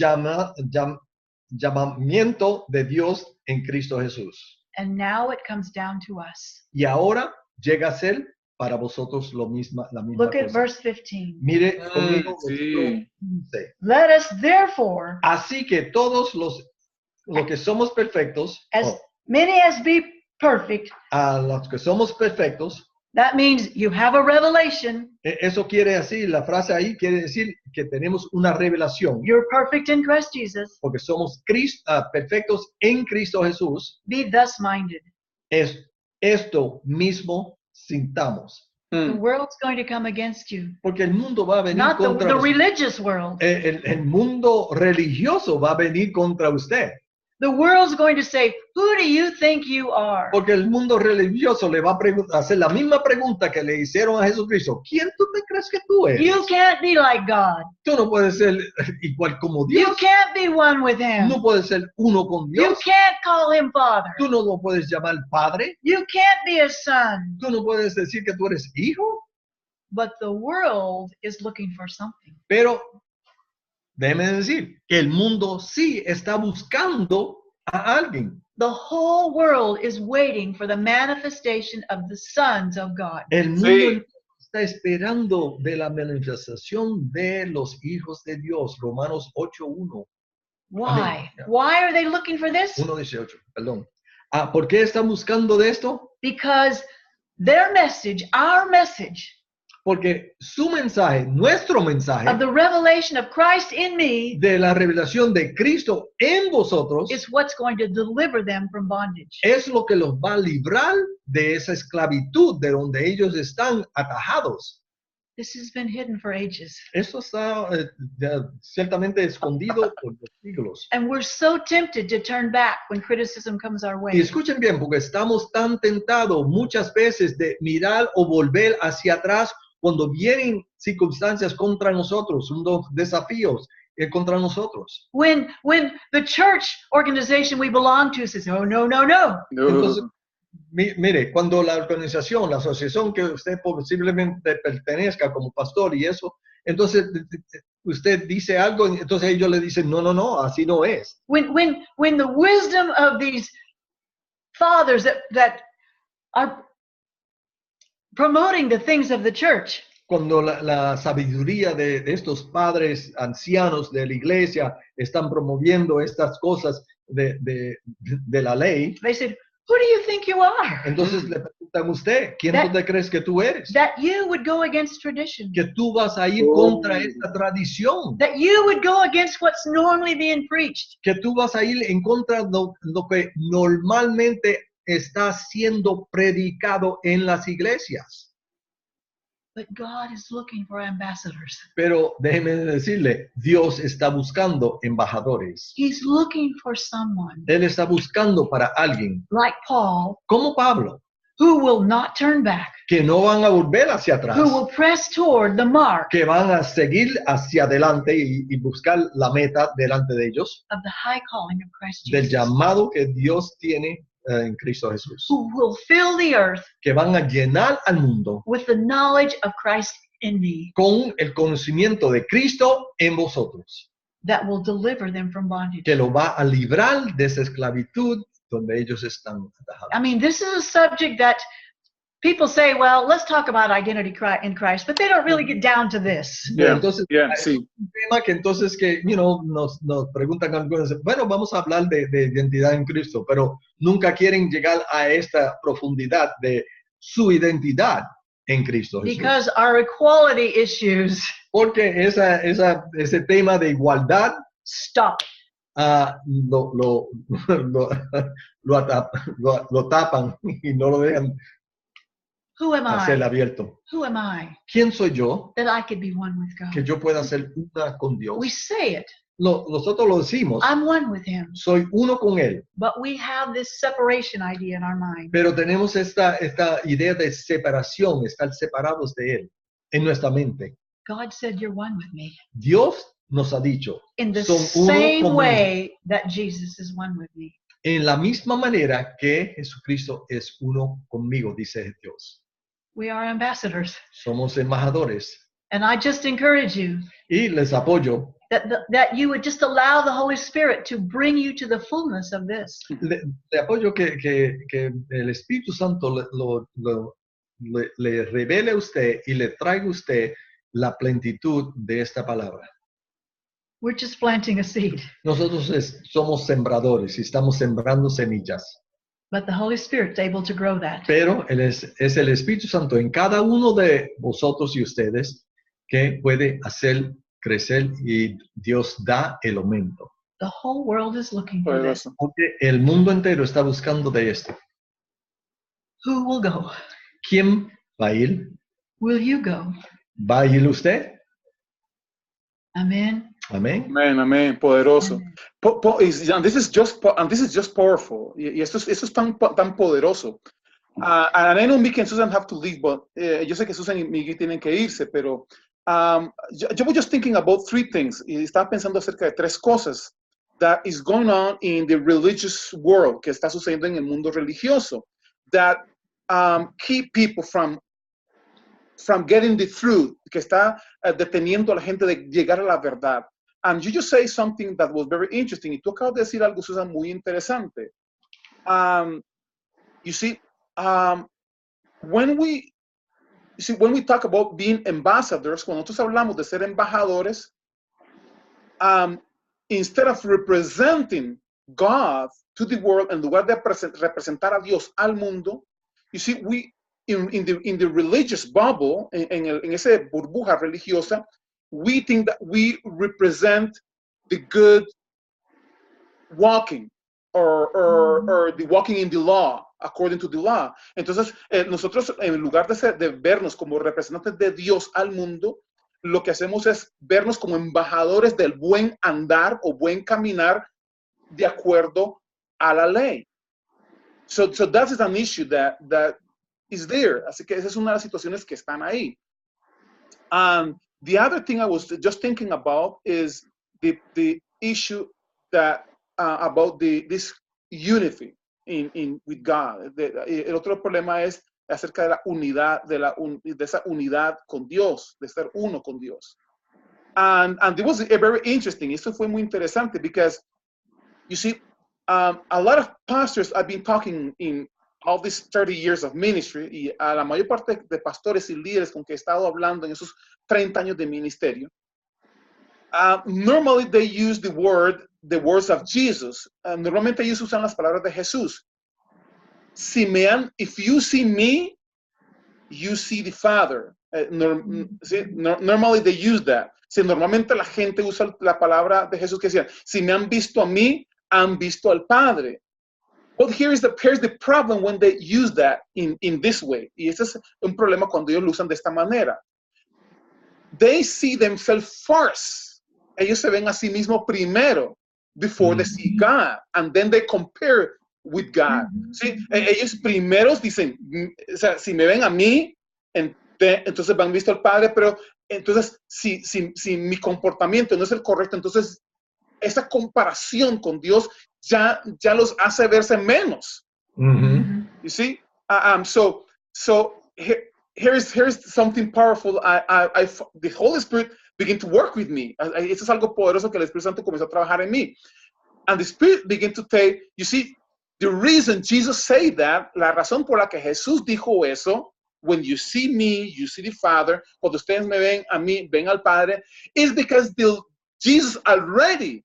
llamamiento de Dios en Cristo Jesús. And now it comes down to us. Y ahora llega a ser para vosotros la misma Look at cosa. verse 15. Mire conmigo, sí. versículo 15. Let us therefore, Así que todos los que somos perfectos, as many as be perfect, a los que somos perfectos, that means you have a revelation, eso quiere decir, la frase ahí quiere decir que tenemos una revelación, you're perfect in Christ Jesus, porque somos perfectos en Cristo Jesús, be thus minded. es esto mismo sintamos. The world's going to come against you. Porque el mundo va a venir Not the contra usted. religious world. El mundo religioso va a venir contra usted. The world's going to say, who do you think you are? Porque el mundo religioso le va a hacer la misma pregunta que le hicieron a Jesucristo. ¿Quién tú te crees que tú eres? You can't be like God. Tú no puedes ser igual como You Dios. can't be one with Him. No puedes ser uno con You Dios. can't call Him Father. Tú no lo puedes llamar padre. You can't be a son. Tú no puedes decir que tú eres hijo. But the world is looking for something. Pero déjeme decir que el mundo sí está buscando a alguien. The whole world is waiting for the manifestation of the sons of God. El mundo Sí. está esperando de la manifestación de los hijos de Dios. Romanos 8:1. Why? Yeah. Why are they looking for this? 1:18, perdón. ¿Por qué están buscando de esto? Because their message, our message, Porque su mensaje, nuestro mensaje of the revelation of Christ in me de la revelación de Cristo en vosotros is what's going to deliver them from bondage. es lo que los va a librar de esa esclavitud de donde ellos están atajados. This has been hidden for ages. Eso está ciertamente escondido por los siglos. And we're so tempted to turn back when criticism comes our Y way. escuchen bien, porque estamos tan tentados muchas veces de mirar o volver hacia atrás cuando vienen circunstancias contra nosotros, unos desafíos contra nosotros. When the church organization we belong to says, oh, no, no, no. Entonces, mire, cuando la organización, la asociación que usted posiblemente pertenezca como pastor y eso, entonces usted dice algo, entonces ellos le dicen, no, no, no, así no es. When the wisdom of these fathers that are promoting the things of the church, Cuando la sabiduría de estos padres ancianos de la iglesia están promoviendo estas cosas de la ley, they said, who do you think you are? entonces le preguntan a usted, ¿quién tú te crees que tú eres? That you would go against tradition. Que tú vas a ir contra esta tradición. That you would go against what's normally being preached. Que tú vas a ir en contra de lo que normalmente está siendo predicado en las iglesias. But God is looking for ambassadors. Pero déjeme decirle, Dios está buscando embajadores. He's looking for someone Él está buscando para alguien, like Paul, como Pablo, who will not turn back, que no van a volver hacia atrás, who will press toward the mark que van a seguir hacia adelante y buscar la meta delante de ellos, of the high calling of Christ del Jesus, llamado que Dios tiene en Cristo Jesús, who will fill the earth que van a llenar al mundo with the knowledge of Christ in me, con el conocimiento de Cristo en vosotros, that will deliver them from bondage. que lo va a librar de esa esclavitud donde ellos están atajados. I mean, this is a subject that people say, well, let's talk about identity in Christ, but they don't really get down to this. Yeah, Entonces, yeah, es sí. un tema que entonces que, nos preguntan algunos, bueno, vamos a hablar de identidad en Cristo, pero nunca quieren llegar a esta profundidad de su identidad en Cristo Jesús. Because our equality issues Porque ese tema de igualdad stop. lo tapan y no lo dejan Who am hacer I? abierto. Who am I ¿Quién soy yo that I could be one with que God? yo pueda ser una con Dios? We say it. Nosotros lo decimos, I'm one with Him. soy uno con Él, But we have this separation idea in our mind. pero tenemos esta idea de separación, estar separados de Él en nuestra mente. God said, you're one with me. Dios nos ha dicho, In the son uno same conmigo, way that Jesus is one with me. en la misma manera que Jesucristo es uno conmigo, dice Dios. We are ambassadors. Somos embajadores. And I just encourage you Y les apoyo, that you would just allow the Holy Spirit to bring you to the fullness of this. le apoyo que el Espíritu Santo le revele a usted y le traiga a usted la plenitud de esta palabra. We're just planting a seed. Nosotros somos sembradores y estamos sembrando semillas, But the Holy Spirit's able to grow that. pero es el Espíritu Santo en cada uno de vosotros y ustedes que puede hacer crecer y Dios da el aumento. The whole world is looking for this. Poderoso. Porque el mundo entero está buscando de esto. Who will go? ¿Quién va a ir? Will you go? ¿Va a ir usted? Amen. Amén. Amén, amén, poderoso. And this is just powerful. Y esto es tan poderoso. And I know Mickey and Susan have to leave, but yo sé que Susan y Mickey tienen que irse, pero yo was just thinking about three things. Y estaba pensando acerca de tres cosas that is going on in the religious world, que está sucediendo en el mundo religioso, that keep people from getting the truth, que está deteniendo a la gente de llegar a la verdad. And you just say something that was very interesting. Y tú acabas de decir algo, Susan, muy interesante. You see, when we talk about being ambassadors, cuando nosotros hablamos de ser embajadores, instead of representing God to the world, en lugar de representar a Dios al mundo, you see, we in the religious bubble, en esa burbuja religiosa, we think that we represent the good walking or the walking in the law, according to the law. Entonces, nosotros, en lugar de vernos como representantes de Dios al mundo, lo que hacemos es vernos como embajadores del buen andar o buen caminar de acuerdo a la ley. So that is an issue that is there. Así que esa es una de las situaciones que están ahí. The other thing I was just thinking about is the issue that about this unity with God. El otro problema es acerca de la unidad, de esa unidad con Dios, de ser uno con Dios. And it was very interesting. Esto fue muy interesante because, you see, a lot of pastors I've been talking in all these 30 years of ministry, y a la mayor parte de pastores y líderes con que he estado hablando en esos 30 años de ministerio, normally they use the words of Jesus. Normalmente ellos usan las palabras de Jesús. If you see me, you see the Father. Normally they use that. Normalmente la gente usa la palabra de Jesús que decía, si me han visto a mí, han visto al Padre. But here's the problem when they use that in this way. Y ese es un problema cuando ellos lo usan de esta manera. They see themselves first. Ellos se ven a sí mismos primero before they see God. And then they compare with God. ¿Sí? Ellos primeros dicen, o sea, si me ven a mí, entonces van visto al Padre, pero entonces si mi comportamiento no es el correcto, entonces esa comparación con Dios ya los hace verse menos. You see? So here's something powerful. The Holy Spirit began to work with me. Eso es algo poderoso que el Espíritu Santo comenzó a trabajar en mí. And the Spirit began to say, you see, the reason Jesus said that, la razón por la que Jesús dijo eso, when you see me, you see the Father. Cuando ustedes me ven a mí, ven al Padre. Is because Jesus already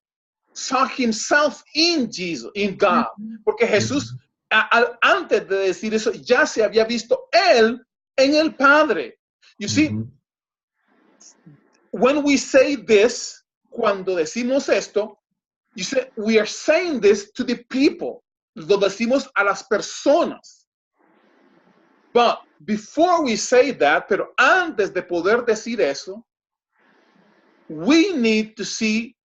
saw himself in Jesus, in God. Porque Jesús, antes de decir eso, ya se había visto él en el Padre. You see, when we say this, cuando decimos esto, you say, we are saying this to the people. Lo decimos a las personas. But before we say that, pero antes de poder decir eso, we need to see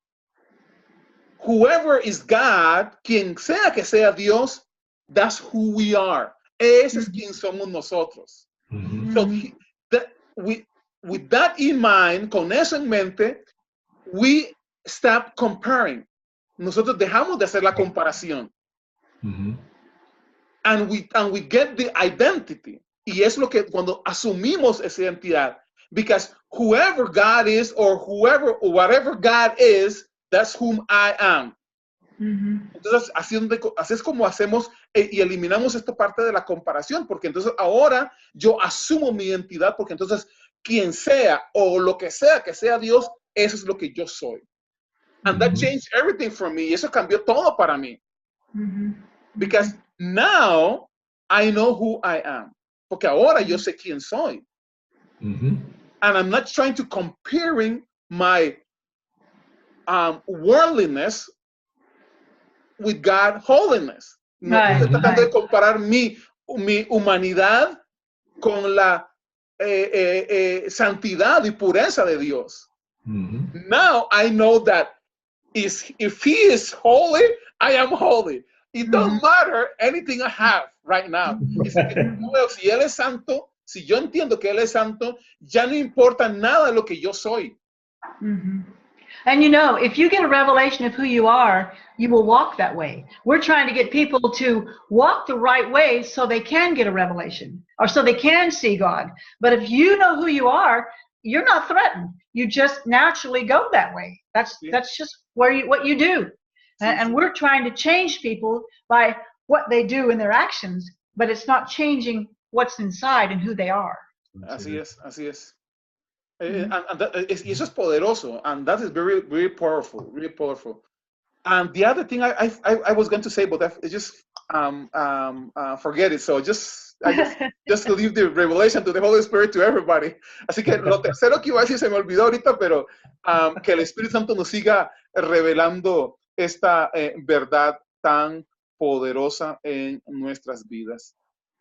whoever is God, quien sea que sea Dios, that's who we are. Ese es quien somos nosotros. So with that in mind, con eso en mente, we stop comparing. Nosotros dejamos de hacer la comparación. And we get the identity. Y es lo que cuando asumimos esa identidad. Because whoever God is or whatever God is, that's whom I am. Entonces, así es como hacemos y eliminamos esta parte de la comparación, porque entonces ahora yo asumo mi identidad, porque entonces quien sea o lo que sea Dios, eso es lo que yo soy. And that changed everything for me. Y eso cambió todo para mí. Because now I know who I am. Porque ahora yo sé quién soy. And I'm not trying to comparing my worldliness with God holiness. No estoy tratando de comparar mi humanidad con la santidad y pureza de Dios. Now I know that if he is holy, I am holy. It don't matter anything I have right now. Si él es santo, si yo entiendo que él es santo, ya no importa nada de lo que yo soy. And you know, if you get a revelation of who you are, you will walk that way. We're trying to get people to walk the right way so they can get a revelation or so they can see God. But if you know who you are, you're not threatened. You just naturally go that way. That's just what you do. And we're trying to change people by what they do in their actions, but it's not changing what's inside and who they are. Así es. Y eso es poderoso, and that is very, very powerful, really powerful. And the other thing I was going to say, but I just forget it. So just leave the revelation to the Holy Spirit to everybody. Así que lo tercero que iba a decir se me olvidó ahorita, pero que el Espíritu Santo nos siga revelando esta verdad tan poderosa en nuestras vidas.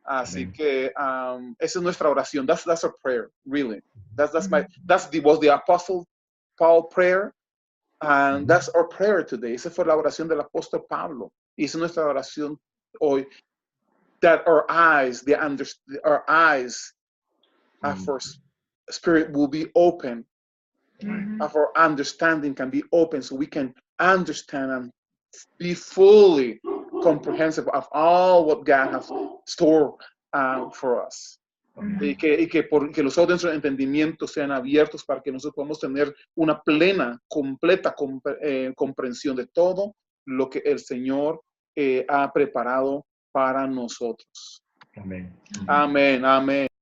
Así que esa es nuestra oración. That's our prayer, really. Was the Apostle Paul prayer, and that's our prayer today. Esa fue la oración del apóstol Pablo. Y esa es nuestra oración hoy. That our eyes of our spirit will be open, of our understanding can be open, so we can understand and be fully comprehensive of all what God has stored for us. Y que los ojos de nuestro entendimiento sean abiertos para que nosotros podamos tener una plena, completa comprensión de todo lo que el Señor ha preparado para nosotros. Amén. Amén.